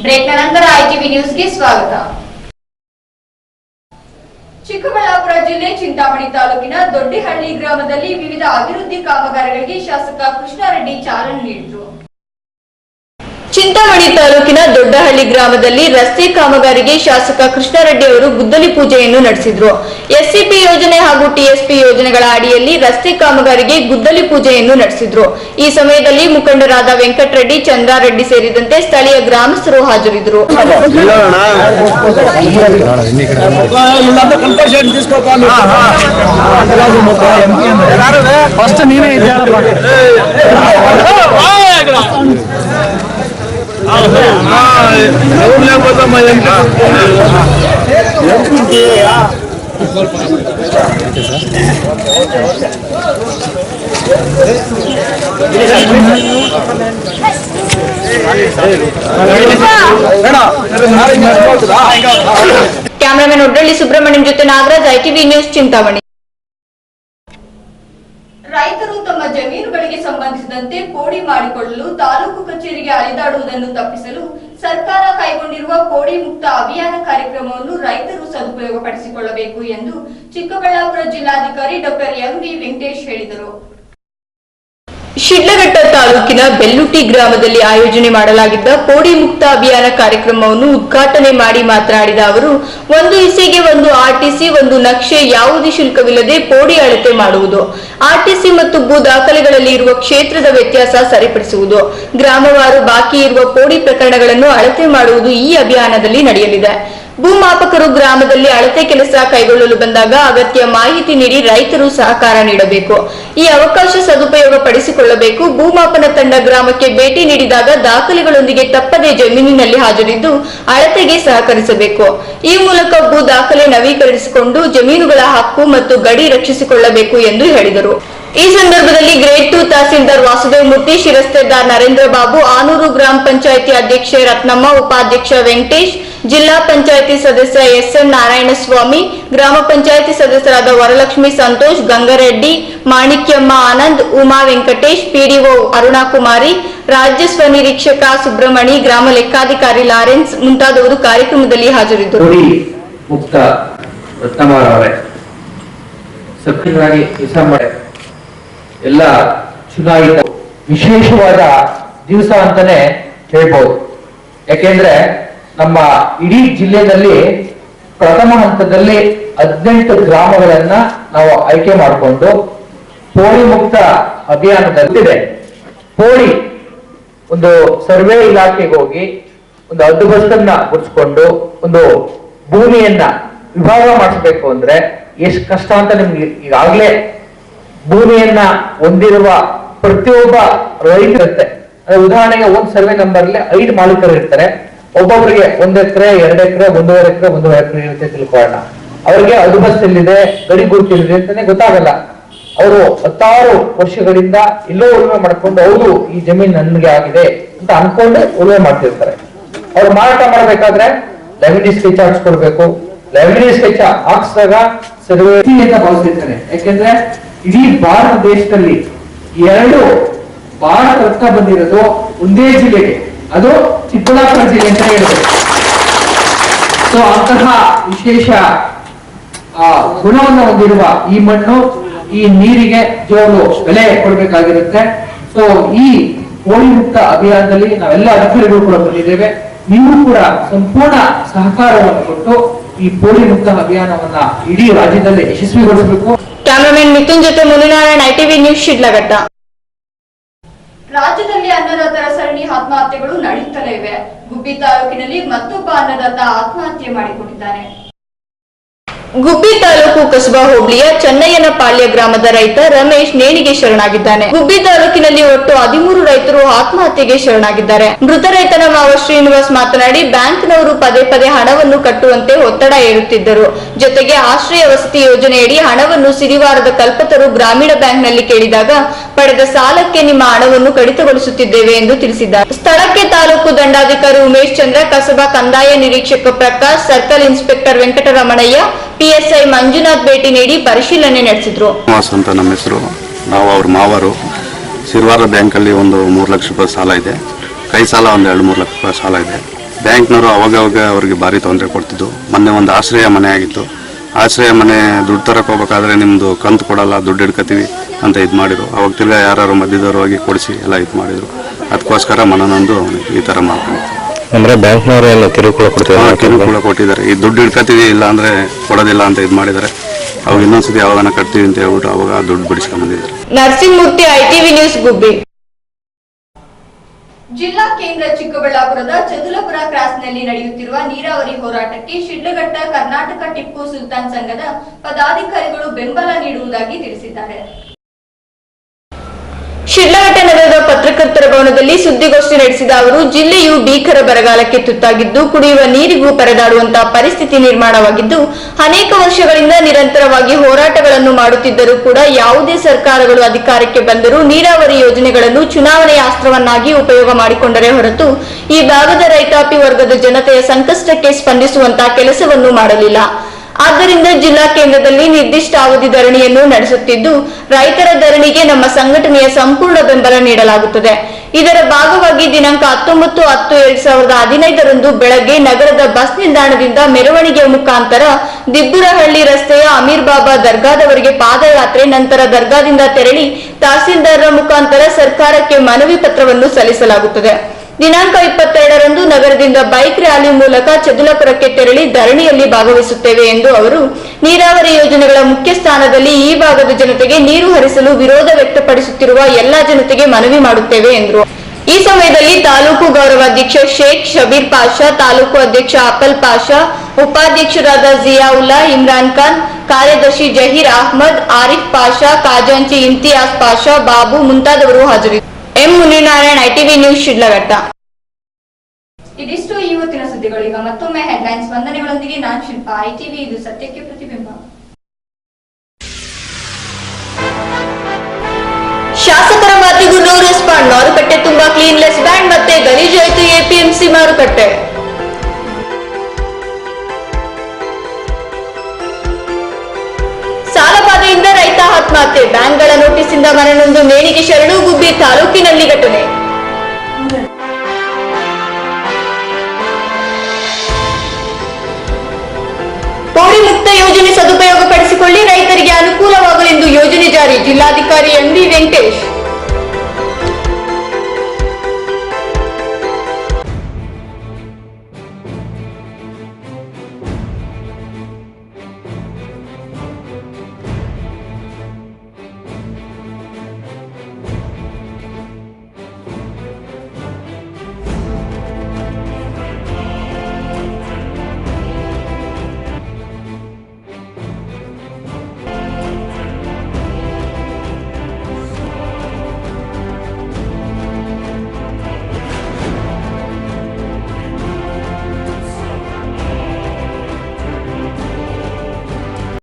ಬ್ರೇಕ್ನ ನಂತರ ಐಟಿವಿ ನ್ಯೂಸ್ಗೆ ಸ್ವಾಗತ. ಚಿಕ್ಕಬಳ್ಳಾಪುರ ಜಿಲ್ಲೆ ಚಿಂತಾಮಣಿ ತಾಲೂಕಿನ ದೊಡ್ಡಿಹಳ್ಳಿ ಗ್ರಾಮದಲ್ಲಿ ವಿವಿಧ ಅಭಿವೃದ್ಧಿ ಕಾಮಗಾರಿಗಳಿಗೆ ಶಾಸಕ ಕೃಷ್ಣಾರೆಡ್ಡಿ ಚಾಲನೆ ನೀಡಿದರು. ಚಿಂತಾಮಣಿ ತಾಲೂಕಿನ ದೊಡ್ಡಹಳ್ಳಿ ಗ್ರಾಮದಲ್ಲಿ ರಸ್ತೆ ಕಾಮಗಾರಿಗೆ ಶಾಸಕ ಕೃಷ್ಣಾರೆಡ್ಡಿ ಅವರು ಗುದ್ದಲಿ ಪೂಜೆಯನ್ನು ನಡೆಸಿದರು. ಎಸ್ಸಿಪಿ ಯೋಜನೆ ಹಾಗೂ ಟಿಎಸ್ಪಿ ಯೋಜನೆಗಳ ಅಡಿಯಲ್ಲಿ ರಸ್ತೆ ಕಾಮಗಾರಿಗೆ ಗುದ್ದಲಿ ಪೂಜೆಯನ್ನು ನಡೆಸಿದರು. ಈ ಸಮಯದಲ್ಲಿ ಮುಖಂಡರಾದ ವೆಂಕಟರೆಡ್ಡಿ, ಚಂದ್ರಾರೆಡ್ಡಿ ಸೇರಿದಂತೆ ಸ್ಥಳೀಯ ಗ್ರಾಮಸ್ಥರು ಹಾಜರಿದ್ದರು. ಕ್ಯಾಮರಾಮನ್ ಒಡ್ಡಳ್ಳಿ ಸುಬ್ರಹ್ಮಣ್ಯಂ ಜೊತೆ ನಾಗರಾಜ್, ಐಟಿವಿ ನ್ಯೂಸ್, ಚಿಂತಾಮಣಿ. ರೈತರು ತಮ್ಮ ಜಮೀನುಗಳಿಗೆ ಸಂಬಂಧಿಸಿದಂತೆ ಪೋಡಿ ಮಾಡಿಕೊಳ್ಳಲು ತಾಲೂಕು ಕಚೇರಿಗೆ ಅಲೆದಾಡುವುದನ್ನು ತಪ್ಪಿಸಲು ಸರ್ಕಾರ ಕೈಗೊಂಡಿರುವ ಪೋಡಿ ಮುಕ್ತ ಅಭಿಯಾನ ಕಾರ್ಯಕ್ರಮವನ್ನು ರೈತರು ಸದುಪಯೋಗಪಡಿಸಿಕೊಳ್ಳಬೇಕು ಎಂದು ಚಿಕ್ಕಬಳ್ಳಾಪುರ ಜಿಲ್ಲಾಧಿಕಾರಿ ಡಾಕ್ಟರ್ ಎಂವಿ ವೆಂಕಟೇಶ್ ಹೇಳಿದರು. ಶಿಡ್ಲಘಟ್ಟ ತಾಲೂಕಿನ ಬೆಲ್ಲುಟಿ ಗ್ರಾಮದಲ್ಲಿ ಆಯೋಜನೆ ಮಾಡಲಾಗಿದ್ದ ಪೋಡಿ ಮುಕ್ತ ಅಭಿಯಾನ ಕಾರ್ಯಕ್ರಮವನ್ನು ಉದ್ಘಾಟನೆ ಮಾಡಿ ಮಾತನಾಡಿದ ಅವರು, 1:1 ಆರ್ಟಿಸಿ, 1 ನಕ್ಷೆ, ಯಾವುದೇ ಶುಲ್ಕವಿಲ್ಲದೆ ಪೋಡಿ ಅಳತೆ ಮಾಡುವುದು, ಆರ್ಟಿಸಿ ಮತ್ತು ಭೂ ದಾಖಲೆಗಳಲ್ಲಿ ಇರುವ ಕ್ಷೇತ್ರದ ವ್ಯತ್ಯಾಸ ಸರಿಪಡಿಸುವುದು, ಗ್ರಾಮವಾರು ಬಾಕಿ ಇರುವ ಪೋಡಿ ಪ್ರಕರಣಗಳನ್ನು ಅಳತೆ ಮಾಡುವುದು ಈ ಅಭಿಯಾನದಲ್ಲಿ ನಡೆಯಲಿದೆ. ಭೂಮಾಪಕರು ಗ್ರಾಮದಲ್ಲಿ ಅಳತೆ ಕೆಲಸ ಕೈಗೊಳ್ಳಲು ಬಂದಾಗ ಅಗತ್ಯ ಮಾಹಿತಿ ನೀಡಿ ರೈತರು ಸಹಕಾರ ನೀಡಬೇಕು. ಈ ಅವಕಾಶ ಸದುಪಯೋಗ ಪಡಿಸಿಕೊಳ್ಳಬೇಕು. ಭೂಮಾಪನ ತಂಡ ಗ್ರಾಮಕ್ಕೆ ಭೇಟಿ ನೀಡಿದಾಗ ದಾಖಲೆಗಳೊಂದಿಗೆ ತಪ್ಪದೇ ಜಮೀನಿನಲ್ಲಿ ಹಾಜರಿದ್ದು ಅಳತೆಗೆ ಸಹಕರಿಸಬೇಕು. ಈ ಮೂಲಕ ಭೂ ದಾಖಲೆ ನವೀಕರಿಸಿಕೊಂಡು ಜಮೀನುಗಳ ಹಕ್ಕು ಮತ್ತು ಗಡಿ ರಕ್ಷಿಸಿಕೊಳ್ಳಬೇಕು ಎಂದು ಹೇಳಿದರು. ಈ ಸಂದರ್ಭದಲ್ಲಿ ಗ್ರೇಡ್ 2 ತಹಸೀಲ್ದಾರ್ ವಾಸುದೇವ್ ಮೂರ್ತಿ, ಶಿರಸ್ತೇದಾರ್ ನರೇಂದ್ರ ಬಾಬು, ಆನೂರು ಗ್ರಾಮ ಪಂಚಾಯಿತಿ ಅಧ್ಯಕ್ಷೆ ರತ್ನಮ್ಮ, ಉಪಾಧ್ಯಕ್ಷ ವೆಂಕಟೇಶ್, ಜಿಲ್ಲಾ ಪಂಚಾಯಿತಿ ಸದಸ್ಯ ಎಸ್ಎನ್ ನಾರಾಯಣಸ್ವಾಮಿ, ಗ್ರಾಮ ಪಂಚಾಯಿತಿ ಸದಸ್ಯರಾದ ವರಲಕ್ಷ್ಮಿ ಸಂತೋಷ್, ಗಂಗಾರೆಡ್ಡಿ, ಮಾಣಿಕ್ಯಮ್ಮ ಆನಂದ್, ಉಮಾ ವೆಂಕಟೇಶ್, ಪಿಡಿಒ ಅರುಣಾಕುಮಾರಿ, ರಾಜ್ಯ ಸ್ವನಿರೀಕ್ಷಕ ಸುಬ್ರಹ್ಮಣಿ, ಗ್ರಾಮ ಲೆಕ್ಕಾಧಿಕಾರಿ ಲಾರೆನ್ಸ್ ಮುಂತಾದವರು ಕಾರ್ಯಕ್ರಮದಲ್ಲಿ ಹಾಜರಿದ್ದರು. ಎಲ್ಲ ಚುನಾಯಿತ ವಿಶೇಷವಾದ ದಿವಸ ಅಂತಾನೆ ಹೇಳ್ಬೋದು. ಯಾಕೆಂದ್ರೆ ನಮ್ಮ ಇಡೀ ಜಿಲ್ಲೆಯಲ್ಲಿ ಪ್ರಥಮ ಹಂತದಲ್ಲಿ 18 ಗ್ರಾಮಗಳನ್ನ ನಾವು ಆಯ್ಕೆ ಮಾಡಿಕೊಂಡು ಪೋಡಿ ಮುಕ್ತ ಅಭಿಯಾನದಲ್ಲಿದೆ. ಪೋಡಿ ಒಂದು ಸರ್ವೆ ಇಲಾಖೆಗೆ ಹೋಗಿ ಒಂದು ಹದ್ದುಬಸ್ತನ್ನ ಗುಡಿಸ್ಕೊಂಡು ಒಂದು ಭೂಮಿಯನ್ನ ವಿಭಾಗ ಮಾಡಿಸ್ಬೇಕು ಅಂದ್ರೆ ಎಷ್ಟು ಕಷ್ಟ ಅಂತ ನಿಮ್ಗೆ ಈಗಾಗ್ಲೇ ಭೂಮಿಯನ್ನ ಹೊಂದಿರುವ ಪ್ರತಿಯೊಬ್ಬ ರೈತ ಇರುತ್ತೆ. ಉದಾಹರಣೆಗೆ ಒಂದು ಸರ್ವೆ ನಂಬರ್ ಅಲ್ಲಿ 5 ಮಾಲೀಕರು ಇರ್ತಾರೆ. ಒಬ್ಬೊಬ್ಬರಿಗೆ 1 ಎಕರೆ, 2 ಎಕರೆ, 1.5 ಎಕರೆ, 1.5 ಎಕರೆ ಇರುತ್ತೆ ತಿಳ್ಕೊಳ್ಳೋಣ. ಅವ್ರಿಗೆ ಹದ್ದುಬಸ್ತ್ ಎಲ್ಲಿದೆ, ಗಡಿ ಗುರುತಿದೆ ಅಂತಾನೆ ಗೊತ್ತಾಗಲ್ಲ. ಅವರು 10 ವರ್ಷಗಳಿಂದ ಎಲ್ಲೋ ಉಳುಮೆ ಮಾಡ್ಕೊಂಡು ಹೌದು ಈ ಜಮೀನ್ ನನ್ಗೆ ಆಗಿದೆ ಅಂತ ಅನ್ಕೊಂಡು ಉಳುಮೆ ಮಾಡ್ತಿರ್ತಾರೆ. ಅವ್ರು ಮಾರಾಟ ಮಾಡ್ಬೇಕಾದ್ರೆ ರೆವಿನ್ಯೂ ಸ್ಕೆಚ್ ಹಾಕ್ಸ್ಕೊಡ್ಬೇಕು. ರೆವಿನ್ಯೂ ಸ್ಕೆಚ್ ಹಾಕ್ಸಿದಾಗ ಸರ್ವೆ ಅಂತ ಭಾವಿಸಿರ್ತಾರೆ. ಯಾಕೆಂದ್ರೆ ಇಡೀ ಭಾರತ ದೇಶದಲ್ಲಿ 2 ಭಾರತ ರತ್ನ ಬಂದಿರೋದು ಒಂದೇ ಜಿಲ್ಲೆಗೆ, ಅದು ಚಿಕ್ಕಬಳ್ಳಾಪುರ ಜಿಲ್ಲೆ ಅಂತ ಹೇಳ್ಬೇಕು. ಸೊ ಅಂತಹ ವಿಶೇಷ ಗುಣವನ್ನು ಹೊಂದಿರುವ ಈ ಮಣ್ಣು, ಈ ನೀರಿಗೆ ಜೋರು ಬೆಲೆ ಕೊಡಬೇಕಾಗಿರುತ್ತೆ. ಸೊ ಈ ಪೋಡಿ ಮುಕ್ತ ಅಭಿಯಾನದಲ್ಲಿ ನಾವೆಲ್ಲ ಅಧಿಕಾರಿಗಳು ಕೂಡ ಬಂದಿದ್ದೇವೆ. ನೀವು ಕೂಡ ಸಂಪೂರ್ಣ ಸಹಕಾರವನ್ನು ಕೊಟ್ಟು ಈ ಪೋಡಿ ಮುಕ್ತ ಅಭಿಯಾನವನ್ನ ಇಡೀ ರಾಜ್ಯದಲ್ಲಿ ಯಶಸ್ವಿಗೊಳಿಸಬೇಕು. ಕ್ಯಾಮರಾಮನ್ ಮಿಥುನ್ ಜೊತೆ ಮುನಿನಾರಾಯಣ್, ಐಟಿವಿ ನ್ಯೂಸ್, ಶಿಡ್ಲಘಟ್ಟ. ರಾಜ್ಯದಲ್ಲಿ ಅನ್ನದಾತರ ಸರಣಿ ಆತ್ಮಹತ್ಯೆಗಳು ನಡೆಯುತ್ತಲೇ ಇವೆ. ಗುಬ್ಬಿ ತಾಲೂಕಿನಲ್ಲಿ ಮತ್ತೊಬ್ಬ ಅನ್ನದಾತ ಆತ್ಮಹತ್ಯೆ ಮಾಡಿಕೊಂಡಿದ್ದಾನೆ. ಗುಬ್ಬಿ ತಾಲೂಕು ಕಸಬಾ ಹೋಬಳಿಯ ಚೆನ್ನಯ್ಯನಪಾಳ್ಯ ಗ್ರಾಮದ ರೈತ ರಮೇಶ್ ನೇಣಿಗೆ ಶರಣಾಗಿದ್ದಾನೆ. ಗುಬ್ಬಿ ತಾಲೂಕಿನಲ್ಲಿ ಒಟ್ಟು 13 ರೈತರು ಆತ್ಮಹತ್ಯೆಗೆ ಶರಣಾಗಿದ್ದಾರೆ. ಮೃತ ರೈತನ ಮಾವ ಶ್ರೀನಿವಾಸ್ ಮಾತನಾಡಿ, ಬ್ಯಾಂಕ್ನವರು ಪದೇ ಪದೇ ಹಣವನ್ನು ಕಟ್ಟುವಂತೆ ಒತ್ತಡ ಹೇರುತ್ತಿದ್ದರು. ಜೊತೆಗೆ ಆಶ್ರಯ ವಸತಿ ಯೋಜನೆಯಡಿ ಹಣವನ್ನು ಸಿರಿವಾರದ ಕಲ್ಪತರು ಗ್ರಾಮೀಣ ಬ್ಯಾಂಕ್ನಲ್ಲಿ ಕೇಳಿದಾಗ ಪಡೆದ ಸಾಲಕ್ಕೆ ನಿಮ್ಮ ಹಣವನ್ನು ಕಡಿತಗೊಳಿಸುತ್ತಿದ್ದೇವೆ ಎಂದು ತಿಳಿಸಿದ್ದಾರೆ. ಸ್ಥಳಕ್ಕೆ ತಾಲೂಕು ದಂಡಾಧಿಕಾರಿ ಉಮೇಶ್ ಚಂದ್ರ, ಕಸಬಾ ಕಂದಾಯ ನಿರೀಕ್ಷಕ Prakash, circle inspector Venkataramanaiah, PSI Manjunath ಭೇಟಿ ನೀಡಿ ಪರಿಶೀಲನೆ ನಡೆಸಿದ್ರು. ಅಂತ ನಮ್ಮ ಹೆಸರು. ನಾವು ಅವ್ರ ಮಾವರು. ಸಿರಿವಾರ ಬ್ಯಾಂಕಲ್ಲಿ ಒಂದು 3 ಲಕ್ಷ ರೂಪಾಯಿ ಸಾಲ ಇದೆ. ಕೈ ಸಾಲ ಒಂದು 2-3 ಲಕ್ಷ ರೂಪಾಯಿ ಸಾಲ ಇದೆ. ಬ್ಯಾಂಕ್ನವರು ಅವಾಗ ಅವ್ರಿಗೆ ಭಾರಿ ತೊಂದರೆ ಕೊಡ್ತಿದ್ದು. ಮೊನ್ನೆ ಒಂದು ಆಶ್ರಯ ಮನೆ ಆಗಿತ್ತು. ಆಶ್ರಯ ಮನೆ ದುಡ್ಡು ತರಕ್ಕೆ ಹೋಗ್ಬೇಕಾದ್ರೆ ನಿಮ್ಮದು ಕಂತು ಕೊಡಲ್ಲ, ದುಡ್ಡು ಹಿಡ್ಕೊತೀವಿ ಅಂತ ಇದು ಮಾಡಿದ್ರು. ಅವಾಗ ತಿರ್ಗಾ ಯಾರು ಮಧ್ಯದವರು ಹೋಗಿ ಕೊಡಿಸಿ ಎಲ್ಲ ಇದು ಮಾಡಿದ್ರು. ಅದಕ್ಕೋಸ್ಕರ ಮನನೊಂದು ಈ ಥರ ಮಾಡ್ಕೊಂಡಿತ್ತು. ಅಂದ್ರೆ ಬ್ಯಾಂಕ್ನವರು ಎಲ್ಲ ಕಿರುಕುಳ ಕೊಟ್ಟಿದ್ದಾರೆ. ಈ ದುಡ್ಡು ಹಿಡ್ಕೊತೀವಿ ಇಲ್ಲ ಅಂದರೆ ಕೊಡೋದಿಲ್ಲ ಅಂತ ಇದು ಮಾಡಿದ್ದಾರೆ. ಅವಾಗ ಇನ್ನೊಂದ್ಸತಿ ಯಾವಾಗನ ಕಟ್ತೀವಿ ಅಂತ ಹೇಳ್ಬಿಟ್ಟು ಅವಾಗ ದುಡ್ಡು ಬಿಡಿಸ್ಕೊಂಡು ಬಂದಿದ್ದಾರೆ. ನರಸಿಂಹಮೂರ್ತಿ, ITV ನ್ಯೂಸ್, ಗುಬ್ಬಿ. ಜಿಲ್ಲಾ ಕೇಂದ್ರ ಚಿಕ್ಕಬಳ್ಳಾಪುರದ ಚದುಲಪುರ ಕ್ರಾಸ್ನಲ್ಲಿ ನಡೆಯುತ್ತಿರುವ ನೀರಾವರಿ ಹೋರಾಟಕ್ಕೆ ಶಿಡ್ಲಘಟ್ಟ ಕರ್ನಾಟಕ ಟಿಪ್ಪು ಸುಲ್ತಾನ್ ಸಂಘದ ಪದಾಧಿಕಾರಿಗಳು ಬೆಂಬಲ ನೀಡುವುದಾಗಿ ತಿಳಿಸಿದ್ದಾರೆ. ಶಿಡ್ಲಘಟ್ಟ ನಗರದ ಪತ್ರಕರ್ತರ ಭವನದಲ್ಲಿ ಸುದ್ದಿಗೋಷ್ಠಿ ನಡೆಸಿದ ಅವರು, ಜಿಲ್ಲೆಯು ಭೀಕರ ಬರಗಾಲಕ್ಕೆ ತುತ್ತಾಗಿದ್ದು ಕುಡಿಯುವ ನೀರಿಗೂ ಪರದಾಡುವಂತಹ ಪರಿಸ್ಥಿತಿ ನಿರ್ಮಾಣವಾಗಿದ್ದು, ಅನೇಕ ವರ್ಷಗಳಿಂದ ನಿರಂತರವಾಗಿ ಹೋರಾಟಗಳನ್ನು ಮಾಡುತ್ತಿದ್ದರೂ ಕೂಡ ಯಾವುದೇ ಸರ್ಕಾರಗಳು ಅಧಿಕಾರಕ್ಕೆ ಬಂದರೂ ನೀರಾವರಿ ಯೋಜನೆಗಳನ್ನು ಚುನಾವಣೆಯ ಅಸ್ತ್ರವನ್ನಾಗಿ ಉಪಯೋಗ ಮಾಡಿಕೊಂಡರೆ ಹೊರತು ಈ ಭಾಗದ ರೈತಾಪಿ ವರ್ಗದ ಜನತೆಯ ಸಂಕಷ್ಟಕ್ಕೆ ಸ್ಪಂದಿಸುವಂತಹ ಕೆಲಸವನ್ನು ಮಾಡಲಿಲ್ಲ. ಆದ್ದರಿಂದ ಜಿಲ್ಲಾ ಕೇಂದ್ರದಲ್ಲಿ ನಿರ್ದಿಷ್ಟ ಅವಧಿ ಧರಣಿಯನ್ನು ನಡೆಸುತ್ತಿದ್ದು, ರೈತರ ಧರಣಿಗೆ ನಮ್ಮ ಸಂಘಟನೆಯ ಸಂಪೂರ್ಣ ಬೆಂಬಲ ನೀಡಲಾಗುತ್ತದೆ. ಇದರ ಭಾಗವಾಗಿ ದಿನಾಂಕ 19/10/2015 ಬೆಳಗ್ಗೆ ನಗರದ ಬಸ್ ನಿಲ್ದಾಣದಿಂದ ಮೆರವಣಿಗೆ ಮುಖಾಂತರ ದಿಬ್ಬುರಹಳ್ಳಿ ರಸ್ತೆಯ ಅಮೀರ್ ಬಾಬಾ ದರ್ಗಾದವರೆಗೆ ಪಾದಯಾತ್ರೆ, ನಂತರ ದರ್ಗಾದಿಂದ ತೆರಳಿ ತಹಸೀಲ್ದಾರರ ಮುಖಾಂತರ ಸರ್ಕಾರಕ್ಕೆ ಮನವಿ ಪತ್ರವನ್ನು ಸಲ್ಲಿಸಲಾಗುತ್ತದೆ. ದಿನಾಂಕ 22ರಂದು ನಗರದಿಂದ ಬೈಕ್ ರ್ಯಾಲಿ ಮೂಲಕ ಚದುಲಪುರಕ್ಕೆ ತೆರಳಿ ಧರಣಿಯಲ್ಲಿ ಭಾಗವಹಿಸುತ್ತೇವೆ ಎಂದು ಅವರು, ನೀರಾವರಿ ಯೋಜನೆಗಳ ಮುಖ್ಯ ಸ್ಥಾನದಲ್ಲಿ ಈ ಭಾಗದ ಜನತೆಗೆ ನೀರು ಹರಿಸಲು ವಿರೋಧ ವ್ಯಕ್ತಪಡಿಸುತ್ತಿರುವ ಎಲ್ಲಾ ಜನತೆಗೆ ಮನವಿ ಮಾಡುತ್ತೇವೆ ಎಂದರು. ಈ ಸಮಯದಲ್ಲಿ ತಾಲೂಕು ಗೌರವಾಧ್ಯಕ್ಷ ಶೇಖ್ ಶಬೀರ್ ಪಾಷಾ, ತಾಲೂಕು ಅಧ್ಯಕ್ಷ ಅಪಲ್ ಪಾಷಾ, ಉಪಾಧ್ಯಕ್ಷರಾದ ಜಿಯಾವುಲ್ಲಾ, ಇಮ್ರಾನ್ ಖಾನ್, ಕಾರ್ಯದರ್ಶಿ ಜಹೀರ್ ಅಹ್ಮದ್, ಆರಿಫ್ ಪಾಷಾ, ಖಾಜಾಂಚಿ ಇಮ್ತಿಯಾಜ್ ಪಾಷಾ, ಬಾಬು ಮುಂತಾದವರು ಹಾಜರಿದ್ದರು. M Muninarayan, ITV news, Shidlaghatta. ಇದಿಷ್ಟು ಇವತ್ತಿನ ಸುದ್ದಿಗಳು. ಈಗ ಮತ್ತೊಮ್ಮೆ ಹೆಡ್ಲೈನ್ಸ್. ವಂದನೆಗಳೊಂದಿಗೆ ನಾನು ಶಿಲ್ಪಾ. ITV, ಇದು ಸತ್ಯಕ್ಕೆ ಪ್ರತಿಬಿಂಬ. ಶಾಸಕರ ಮಾತಿಗೂ ನೋ ರೆಸ್ಪಾಂಡ್. ಮಾರುಕಟ್ಟೆ ತುಂಬಾ ಕ್ಲೀನ್ಲೆಸ್ ಬ್ಯಾಂಡ್, ಮತ್ತೆ ಗಲೀಜಾಯಿತು APMC ಮಾರುಕಟ್ಟೆ. ಸಾಲಬಾಧೆಯಿಂದ ರೈತ ಆತ್ಮಹತ್ಯೆ, ಬ್ಯಾಂಕ್ಗಳ ನೋಟಿಸ್ನಿಂದ ಮನೆಯೊಂದು ನೇಣಿಗೆ ಶರಣು. ಗುಬ್ಬಿ ತಾಲೂಕಿನಲ್ಲಿ ಘಟನೆ. ಪೌಡಿ ಮುಕ್ತ ಯೋಜನೆ ಸದುಪಯೋಗ ಪಡಿಸಿಕೊಳ್ಳಿ, ರೈತರಿಗೆ ಅನುಕೂಲವಾಗಲೆಂದು ಯೋಜನೆ ಜಾರಿ. ಜಿಲ್ಲಾಧಿಕಾರಿ MD ವೆಂಕಟೇಶ್.